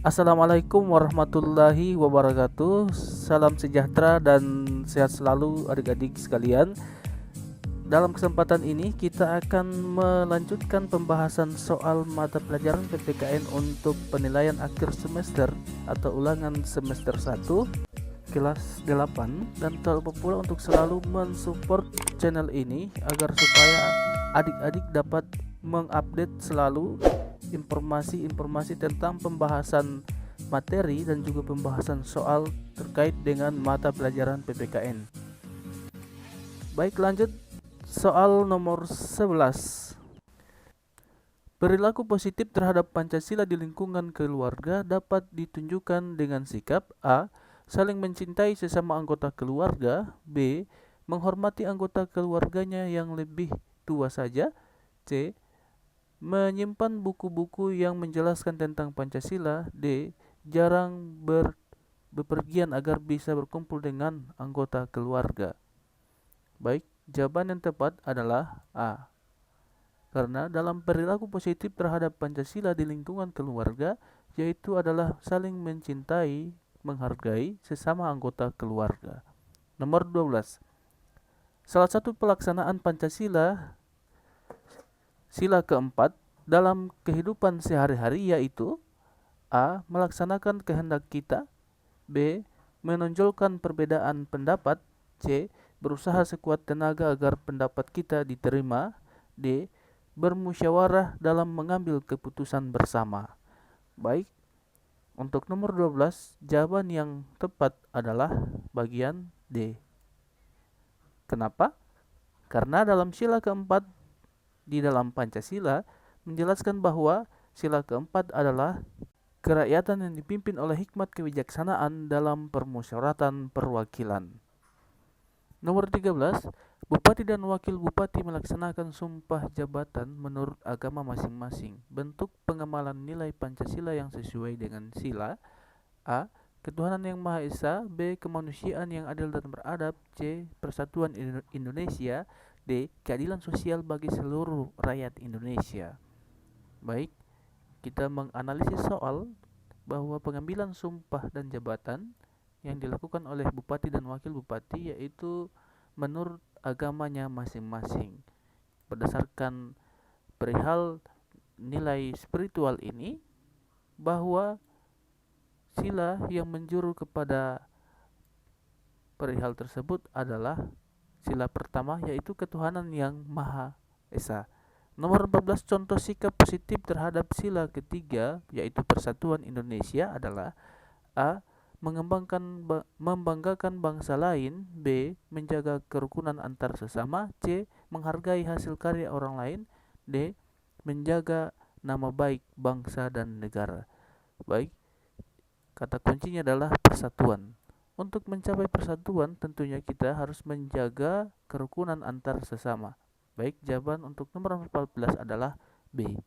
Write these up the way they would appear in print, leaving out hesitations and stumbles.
Assalamualaikum warahmatullahi wabarakatuh. Salam sejahtera dan sehat selalu adik-adik sekalian. Dalam kesempatan ini kita akan melanjutkan pembahasan soal mata pelajaran PPKN untuk penilaian akhir semester atau ulangan semester 1 kelas 8, dan tak lupa pula untuk selalu mensupport channel ini agar supaya adik-adik dapat mengupdate selalu informasi-informasi tentang pembahasan materi dan juga pembahasan soal terkait dengan mata pelajaran PPKN. Baik, lanjut soal nomor 11. Perilaku positif terhadap Pancasila di lingkungan keluarga dapat ditunjukkan dengan sikap A. Saling mencintai sesama anggota keluarga. B. Menghormati anggota keluarganya yang lebih tua saja. C. Menyimpan buku-buku yang menjelaskan tentang Pancasila. D. Jarang bepergian agar bisa berkumpul dengan anggota keluarga. Baik, jawaban yang tepat adalah A. Karena dalam perilaku positif terhadap Pancasila di lingkungan keluarga, yaitu adalah saling mencintai, menghargai sesama anggota keluarga. Nomor 12. Salah satu pelaksanaan Pancasila, sila keempat, dalam kehidupan sehari-hari yaitu A. Melaksanakan kehendak kita. B. Menonjolkan perbedaan pendapat. C. Berusaha sekuat tenaga agar pendapat kita diterima. D. Bermusyawarah dalam mengambil keputusan bersama. Baik, untuk nomor 12, jawaban yang tepat adalah bagian D. Kenapa? Karena dalam sila keempat di dalam Pancasila menjelaskan bahwa sila keempat adalah kerakyatan yang dipimpin oleh hikmat kebijaksanaan dalam permusyawaratan perwakilan. Nomor 13, Bupati dan Wakil Bupati melaksanakan sumpah jabatan menurut agama masing-masing. Bentuk pengamalan nilai Pancasila yang sesuai dengan sila A. Ketuhanan yang Maha Esa. B. Kemanusiaan yang adil dan beradab. C. Persatuan Indonesia. D. Keadilan sosial bagi seluruh rakyat Indonesia. Baik, kita menganalisis soal bahwa pengambilan sumpah dan jabatan yang dilakukan oleh Bupati dan Wakil Bupati yaitu menurut agamanya masing-masing. Berdasarkan perihal nilai spiritual ini, bahwa sila yang menjuru kepada perihal tersebut adalah sila pertama, yaitu ketuhanan yang Maha Esa. Nomor 14, contoh sikap positif terhadap sila ketiga yaitu persatuan Indonesia adalah A. Membanggakan bangsa lain. B. Menjaga kerukunan antar sesama. C. Menghargai hasil karya orang lain. D. Menjaga nama baik bangsa dan negara. Baik, kata kuncinya adalah persatuan. Untuk mencapai persatuan tentunya kita harus menjaga kerukunan antar sesama. Baik, jawaban untuk nomor 14 adalah B.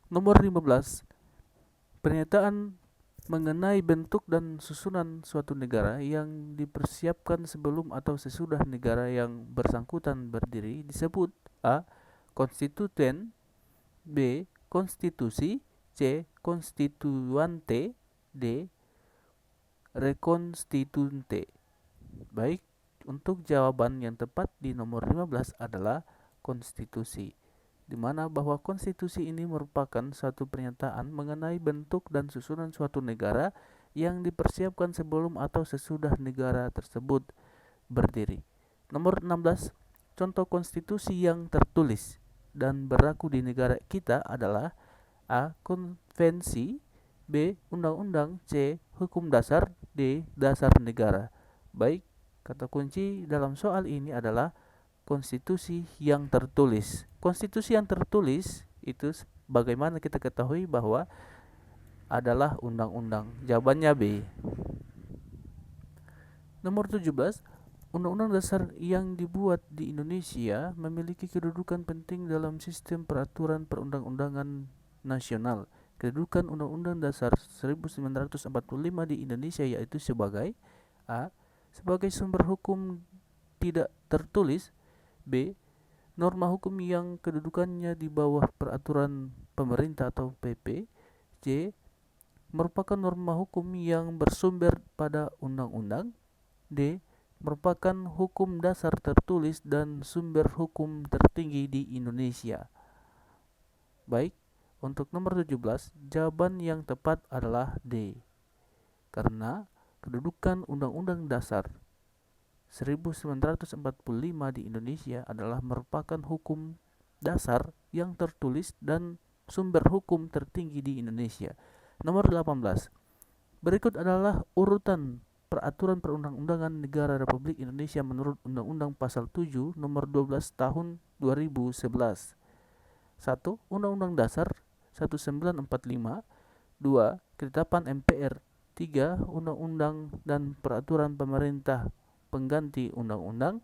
Nomor 15, pernyataan mengenai bentuk dan susunan suatu negara yang dipersiapkan sebelum atau sesudah negara yang bersangkutan berdiri disebut A. Konstituen. B. Konstitusi. C. Konstituante. D. Rekonstituente. Baik, untuk jawaban yang tepat di nomor 15 adalah konstitusi, di mana bahwa konstitusi ini merupakan suatu pernyataan mengenai bentuk dan susunan suatu negara yang dipersiapkan sebelum atau sesudah negara tersebut berdiri. Nomor 16, contoh konstitusi yang tertulis dan berlaku di negara kita adalah A. Konvensi. B. Undang-undang. C. Hukum dasar. D. Dasar negara. Baik, kata kunci dalam soal ini adalah konstitusi yang tertulis. Konstitusi yang tertulis itu bagaimana kita ketahui bahwa adalah undang-undang. Jawabannya B. Nomor 17, Undang-Undang Dasar yang dibuat di Indonesia memiliki kedudukan penting dalam sistem peraturan perundang-undangan nasional. Kedudukan Undang-Undang Dasar 1945 di Indonesia yaitu sebagai A. Sebagai sumber hukum tidak tertulis. B. Norma hukum yang kedudukannya di bawah peraturan pemerintah atau PP. C. merupakan norma hukum yang bersumber pada undang-undang. D. Merupakan hukum dasar tertulis dan sumber hukum tertinggi di Indonesia. Baik, untuk nomor 17, jawaban yang tepat adalah D. Karena kedudukan Undang-Undang Dasar 1945 di Indonesia adalah merupakan hukum dasar yang tertulis dan sumber hukum tertinggi di Indonesia. Nomor 18. Berikut adalah urutan peraturan perundang-undangan negara Republik Indonesia menurut Undang-Undang Pasal 7 Nomor 12 Tahun 2011. 1. Undang-Undang Dasar 1945. 2. Ketetapan MPR. 3. Undang-undang dan peraturan pemerintah pengganti undang-undang.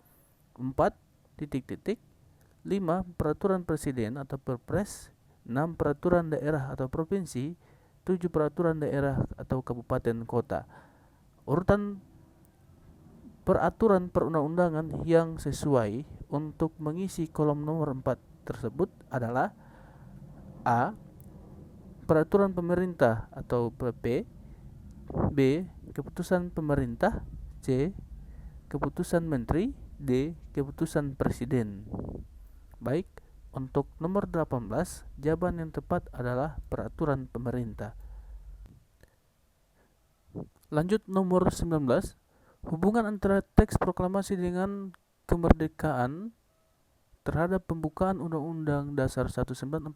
4. 5. Peraturan presiden atau Perpres. 6. Peraturan daerah atau provinsi. 7. Peraturan daerah atau kabupaten kota. Urutan peraturan perundang-undangan yang sesuai untuk mengisi kolom nomor 4 tersebut adalah A. Peraturan pemerintah atau PP. B. Keputusan pemerintah. C. Keputusan menteri. D. Keputusan presiden. Baik, untuk nomor 18, jawaban yang tepat adalah peraturan pemerintah. Lanjut nomor 19, hubungan antara teks proklamasi dengan kemerdekaan terhadap pembukaan Undang-Undang Dasar 1945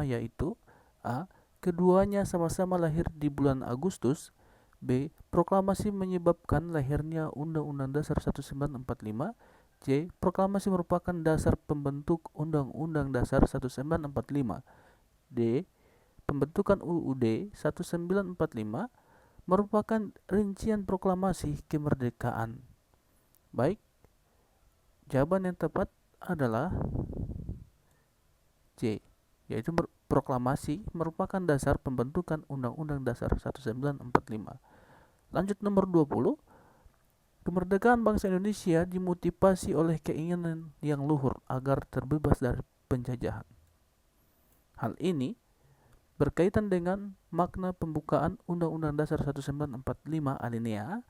yaitu A. Keduanya sama-sama lahir di bulan Agustus. B. Proklamasi menyebabkan lahirnya Undang-Undang Dasar 1945. C. Proklamasi merupakan dasar pembentuk Undang-Undang Dasar 1945. D. Pembentukan UUD 1945 merupakan rincian proklamasi kemerdekaan. Baik, jawaban yang tepat adalah C, yaitu proklamasi merupakan dasar pembentukan Undang-Undang Dasar 1945. Lanjut nomor 20, kemerdekaan bangsa Indonesia dimotivasi oleh keinginan yang luhur agar terbebas dari penjajahan. Hal ini berkaitan dengan makna pembukaan Undang-Undang Dasar 1945 alinea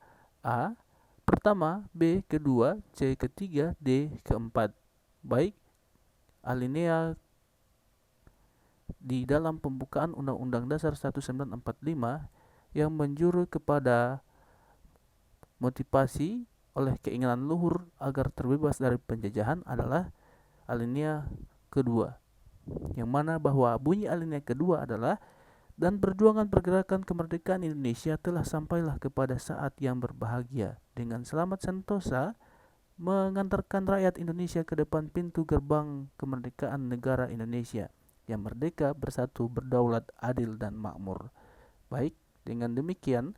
A pertama, B kedua, C ketiga, D keempat. Baik, alinea di dalam pembukaan Undang-Undang Dasar 1945 yang menjuru kepada motivasi oleh keinginan luhur agar terbebas dari penjajahan adalah alinea kedua, yang mana bahwa bunyi alinea kedua adalah dan perjuangan pergerakan kemerdekaan Indonesia telah sampailah kepada saat yang berbahagia dengan selamat sentosa mengantarkan rakyat Indonesia ke depan pintu gerbang kemerdekaan negara Indonesia yang merdeka, bersatu, berdaulat, adil, dan makmur. Baik, dengan demikian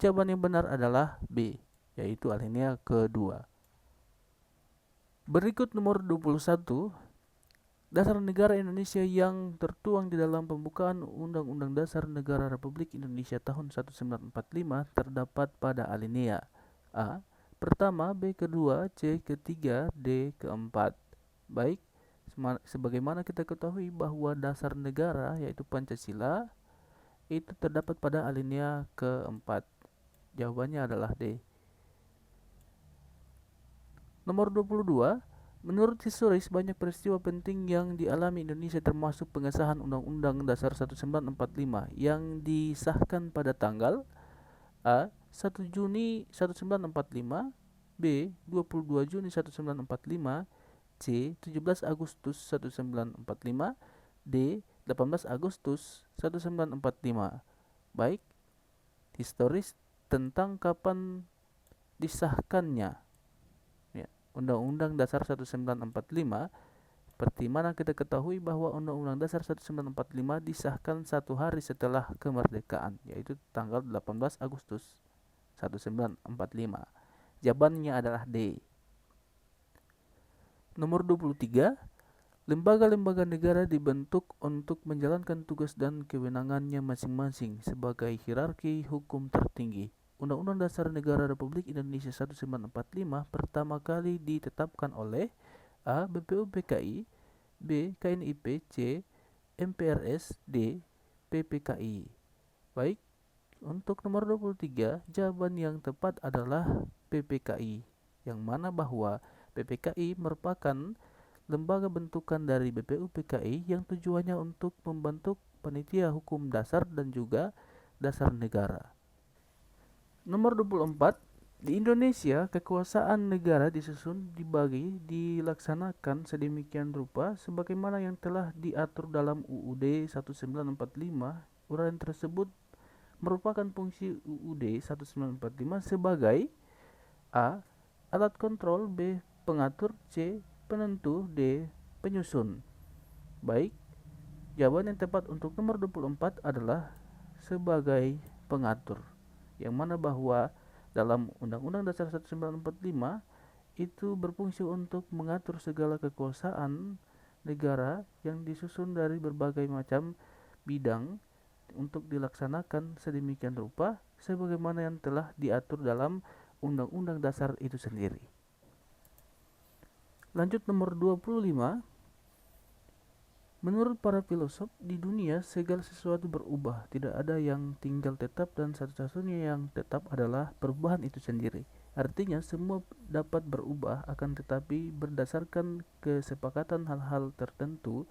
jawaban yang benar adalah B, yaitu alinea kedua. Berikut nomor 21, Dasar Negara Indonesia yang tertuang di dalam pembukaan Undang-Undang Dasar Negara Republik Indonesia tahun 1945 terdapat pada alinea A pertama, B kedua, C ketiga, D keempat. Baik, sebagaimana kita ketahui bahwa dasar negara yaitu Pancasila itu terdapat pada alinea keempat. Jawabannya adalah D. Nomor 22, menurut historis banyak peristiwa penting yang dialami Indonesia termasuk pengesahan Undang-Undang Dasar 1945 yang disahkan pada tanggal A. 1 Juni 1945, B. 22 Juni 1945, C. 17 Agustus 1945, D. 18 Agustus 1945. Baik, historis tentang kapan disahkannya Undang-Undang Dasar 1945, seperti mana kita ketahui bahwa Undang-Undang Dasar 1945 disahkan satu hari setelah kemerdekaan, yaitu tanggal 18 Agustus 1945. Jawabannya adalah D. Nomor 23, lembaga-lembaga negara dibentuk untuk menjalankan tugas dan kewenangannya masing-masing sebagai hierarki hukum tertinggi. Undang-Undang Dasar Negara Republik Indonesia 1945 pertama kali ditetapkan oleh A. BPUPKI, B. KNIP, C. MPRS, D. PPKI. Baik, untuk nomor 23, jawaban yang tepat adalah PPKI, yang mana bahwa PPKI merupakan lembaga bentukan dari BPUPKI yang tujuannya untuk membentuk panitia hukum dasar dan juga dasar negara. Nomor 24, di Indonesia, kekuasaan negara disusun, dibagi, dilaksanakan sedemikian rupa sebagaimana yang telah diatur dalam UUD 1945. Uraian tersebut merupakan fungsi UUD 1945 sebagai A. Alat kontrol, B. Pengatur, C. Penentu, D. Penyusun. Baik, jawaban yang tepat untuk nomor 24 adalah sebagai pengatur, yang mana bahwa dalam Undang-Undang Dasar 1945 itu berfungsi untuk mengatur segala kekuasaan negara yang disusun dari berbagai macam bidang untuk dilaksanakan sedemikian rupa sebagaimana yang telah diatur dalam Undang-Undang Dasar itu sendiri. Lanjut nomor 25. Menurut para filosof, di dunia segala sesuatu berubah, tidak ada yang tinggal tetap dan satu-satunya yang tetap adalah perubahan itu sendiri. Artinya semua dapat berubah, akan tetapi berdasarkan kesepakatan hal-hal tertentu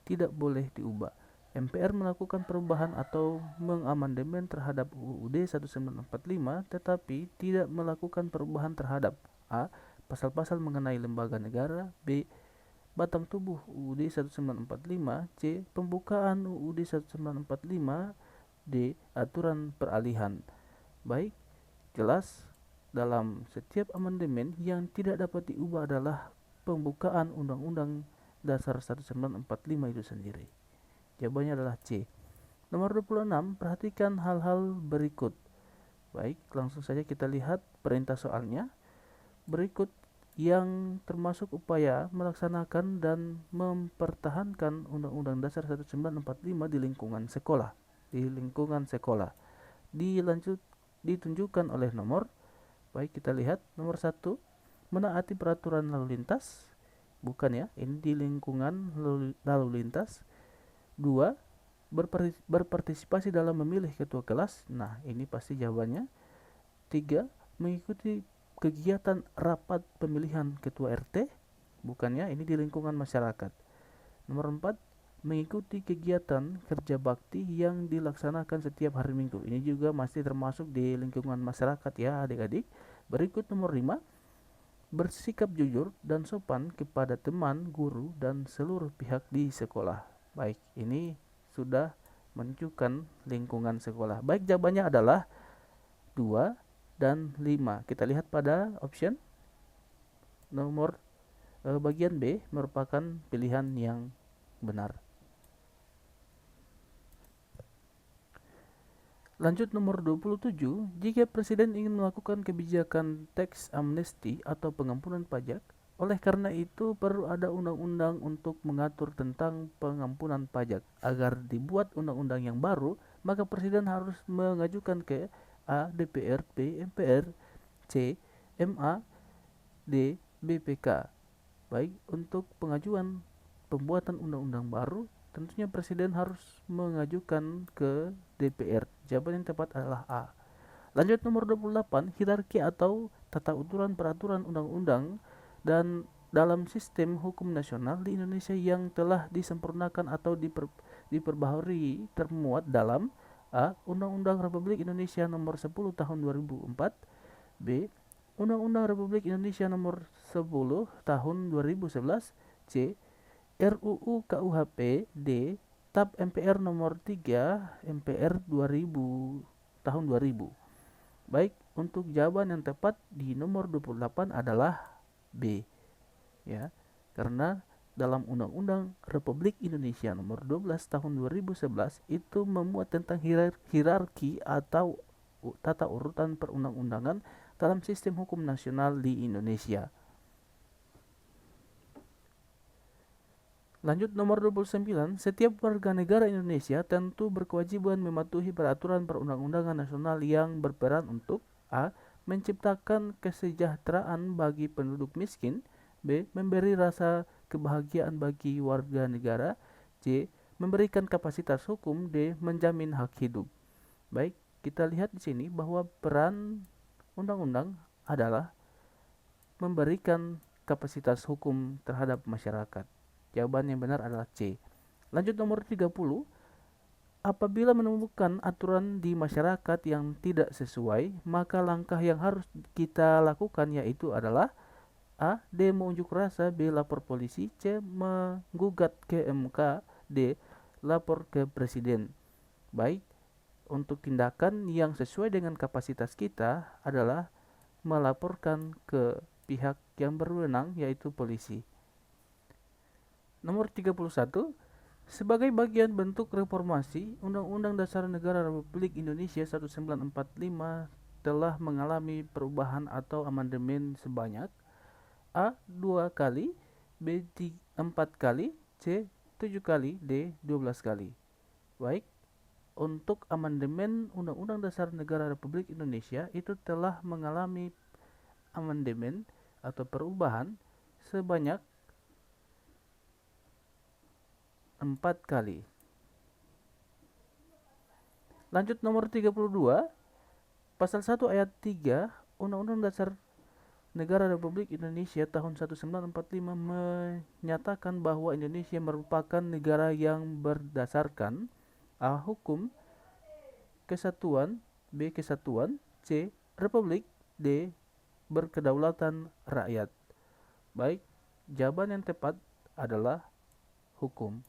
tidak boleh diubah. MPR melakukan perubahan atau mengamandemen terhadap UUD 1945 tetapi tidak melakukan perubahan terhadap A. Pasal-pasal mengenai lembaga negara, B. Batang tubuh UUD 1945, C. Pembukaan UUD 1945, D. Aturan peralihan. Baik, jelas dalam setiap amandemen yang tidak dapat diubah adalah pembukaan Undang-Undang Dasar 1945 itu sendiri. Jawabannya adalah C. Nomor 26, perhatikan hal-hal berikut. Baik, langsung saja kita lihat perintah soalnya. Berikut yang termasuk upaya melaksanakan dan mempertahankan Undang-Undang Dasar 1945 di lingkungan sekolah. Ditunjukkan oleh nomor. Baik, kita lihat nomor 1, menaati peraturan lalu lintas. Bukan ya, ini di lingkungan lalu lintas. 2, berpartisipasi dalam memilih ketua kelas. Nah, ini pasti jawabannya. 3, mengikuti kegiatan rapat pemilihan ketua RT. Bukannya, ini di lingkungan masyarakat. Nomor 4, mengikuti kegiatan kerja bakti yang dilaksanakan setiap hari Minggu. Ini juga masih termasuk di lingkungan masyarakat ya adik-adik. Berikut nomor 5, bersikap jujur dan sopan kepada teman, guru, dan seluruh pihak di sekolah. Baik, ini sudah menunjukkan lingkungan sekolah. Baik, jawabannya adalah 2 dan 5. Kita lihat pada option nomor bagian B merupakan pilihan yang benar. Lanjut nomor 27, jika Presiden ingin melakukan kebijakan tax amnesty atau pengampunan pajak, oleh karena itu perlu ada undang-undang untuk mengatur tentang pengampunan pajak. Agar dibuat undang-undang yang baru, maka Presiden harus mengajukan ke A. DPR, B. MPR, C. MA, D. BPK. Baik, untuk pengajuan pembuatan undang-undang baru, tentunya Presiden harus mengajukan ke DPR. Jawaban yang tepat adalah A. Lanjut nomor 28, hierarki atau tata uturan peraturan undang-undang dan dalam sistem hukum nasional di Indonesia yang telah disempurnakan atau diperbaharui termuat dalam A. Undang-Undang Republik Indonesia Nomor 10 Tahun 2004, B. Undang-Undang Republik Indonesia Nomor 10 Tahun 2011, C. RUU KUHP, D. TAP MPR Nomor 3 MPR 2000 tahun 2000. Baik, untuk jawaban yang tepat di nomor 28 adalah B. Ya, karena dalam Undang-Undang Republik Indonesia Nomor 12 Tahun 2011 itu memuat tentang hierarki atau tata urutan perundang-undangan dalam sistem hukum nasional di Indonesia. Lanjut nomor 29, setiap warga negara Indonesia tentu berkewajiban mematuhi peraturan perundang-undangan nasional yang berperan untuk A. menciptakan kesejahteraan bagi penduduk miskin, B. memberi rasa kebahagiaan bagi warga negara, C. memberikan kapasitas hukum, D. menjamin hak hidup. Baik, kita lihat di sini bahwa peran undang-undang adalah memberikan kapasitas hukum terhadap masyarakat. Jawaban yang benar adalah C. Lanjut nomor 30. Apabila menemukan aturan di masyarakat yang tidak sesuai, maka langkah yang harus kita lakukan yaitu adalah A. Demo unjuk rasa, B. Lapor polisi, C. Menggugat ke MK, D. Lapor ke presiden. Baik, untuk tindakan yang sesuai dengan kapasitas kita adalah melaporkan ke pihak yang berwenang yaitu polisi. Nomor 31. Sebagai bagian bentuk reformasi, Undang-Undang Dasar Negara Republik Indonesia 1945 telah mengalami perubahan atau amandemen sebanyak A. 2 kali, B. 4 kali, C. 7 kali, D. 12 kali. Baik, untuk amandemen Undang-Undang Dasar Negara Republik Indonesia itu telah mengalami amandemen atau perubahan sebanyak 4 kali. Lanjut nomor 32. Pasal 1 ayat 3 Undang-Undang Dasar Negara Republik Indonesia tahun 1945 menyatakan bahwa Indonesia merupakan negara yang berdasarkan A. Hukum, kesatuan, B. Kesatuan, C. Republik, D. Berkedaulatan rakyat. Baik, jawaban yang tepat adalah hukum.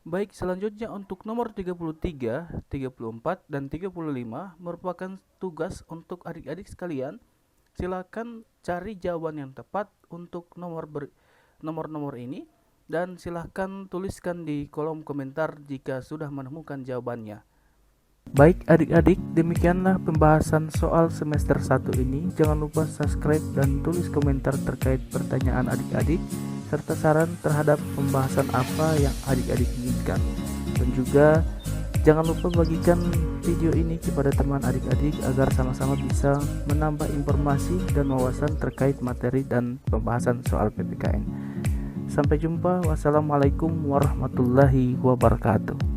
Baik, selanjutnya untuk nomor 33, 34, dan 35 merupakan tugas untuk adik-adik sekalian. Silakan cari jawaban yang tepat untuk nomor-nomor ini dan silakan tuliskan di kolom komentar jika sudah menemukan jawabannya. Baik adik-adik, demikianlah pembahasan soal semester 1 ini. Jangan lupa subscribe dan tulis komentar terkait pertanyaan adik-adik serta saran terhadap pembahasan apa yang adik-adik inginkan. Dan juga jangan lupa bagikan video ini kepada teman adik-adik agar sama-sama bisa menambah informasi dan wawasan terkait materi dan pembahasan soal PPKN. Sampai jumpa. Wassalamualaikum warahmatullahi wabarakatuh.